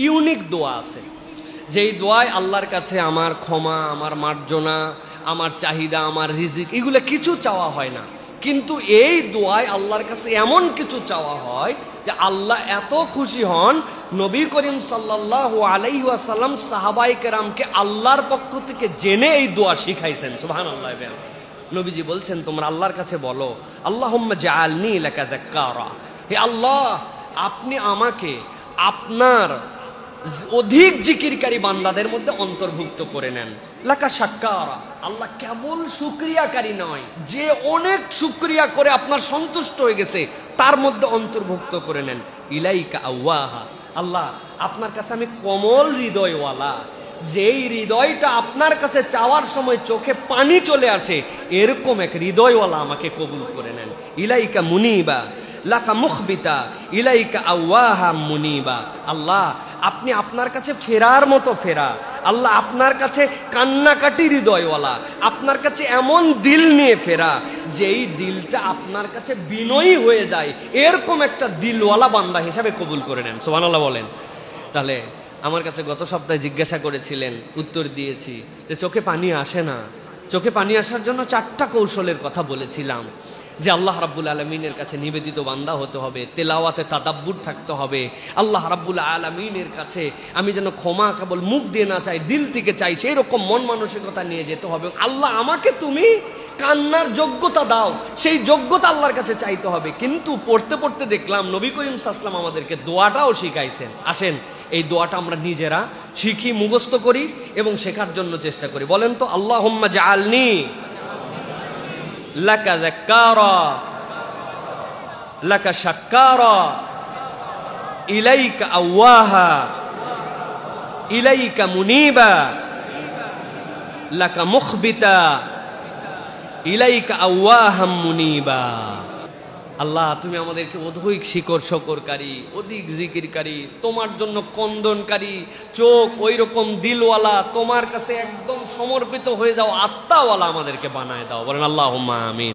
Unique দোয়া আছে, যেই দোয়ায় আল্লাহর কাছে আমার ক্ষমা, আমার মার্জনা, আমার চাহিদা, আমার রিজিক এগুলো কিছু চাওয়া হয় না। কিন্তু এই দোয়ায় আল্লাহর কাছে এমন কিছু চাওয়া হয় যে আল্লাহ এত খুশি হন, নবী করিম সাল্লাল্লাহু আলাইহি ওয়াসাল্লাম সাহাবায়ে কেরামকে আল্লাহর পক্ষ থেকে জেনে এই দোয়া শিখাইছেন। সুবহানাল্লাহ। নবীজি বলছেন, তোমরা আল্লাহর কাছে বলো, আল্লাহুম্মা জাআলনি লাকা যাক্কারা, হে আল্লাহ আপনি আমাকে আপনার অধিক জিকিরকারী বান্দাদের মধ্যে অন্তর্ভুক্ত করে নেন। লাকা শাক্কারা, আল্লাহ কেবল শুকরিয়াকারী নয়, যে অনেক শুকরিয়া করে আপনার সন্তুষ্ট হয়ে গেছে তার মধ্যে অন্তর্ভুক্ত করে নেন। ইলাইকা আওয়াহা, আল্লাহ আপনার কাছে আমি কোমল হৃদয়ওয়ালা, যেই হৃদয়টা আপনার কাছে চাওয়ার সময় চোখে পানি চলে আসে, এরকম এক হৃদয়ওয়ালা আমাকে কবুল করে নেন। ইলাইকা মুনিবা লাকা মুখবিতা ইলাইকা আওয়াহা মুনিবা, আল্লাহ আপনি আপনার কাছে ফেরার মতো ফেরা, আল্লাহ আপনার কাছে কান্নাকাটি হৃদয়ওয়ালা, আপনার কাছে এমন দিল নিয়ে ফেরা যেই দিলটা আপনার কাছে বিনয়ী হয়ে যায়, এরকম একটা দিলওয়ালা বান্দা হিসাবে কবুল করে নেন। সুবহানাল্লাহ বলেন। তাহলে আমার কাছে গত সপ্তাহে জিজ্ঞাসা করেছিলেন, উত্তর দিয়েছি যে চোখে পানি আসে না। চোখে পানি আসার জন্য 4টা কৌশলের কথা বলেছিলাম, যে আল্লাহ রাব্বুল আলামিনের কাছে নিবেদিত বান্দা হতে হবে, তেলাওয়াতে তাদাব্বুর থাকতে হবে, আল্লাহ রাব্বুল আলামিনের কাছে আমি যেন ক্ষমা কেবল মুখ দিয়ে না চাই, দিল থেকে চাই, সেই রকম মন মানসিকতা নিয়ে যেতে হবে। আল্লাহ আমাকে তুমি কান্নার যোগ্যতা দাও, সেই যোগ্যতা আল্লাহর কাছে চাইতে হবে। কিন্তু পড়তে পড়তে দেখলাম নবী করিম সাল্লাল্লাহু আলাইহি ওয়াসাল্লাম আমাদেরকে দোয়াটাও শিখাইছেন। আসেন এই দোয়াটা আমরা নিজেরা শিখি, মুখস্থ করি এবং শেখার জন্য চেষ্টা করি। বলেন তো, আল্লাহুম্মা জাআলনি লাকা যাক্কারা লাকা শাক্কারা ইলাইকা আওয়াহা ইলাইকা মুনিবা লাকা মুখবিতা ইলাইকা আওয়াহা মুনিবা। আল্লাহ তুমি আমাদেরকে অধিক শিকর শকরকারী, অধিক জিকিরকারী, তোমার জন্য কন্দনকারী চোখ, ওই রকম দিলওয়ালা, তোমার কাছে একদম সমর্পিত হয়ে যাও আত্মাওয়ালা আমাদেরকে বানায় দাও। বলেন আল্লাহুম্মা আমিন।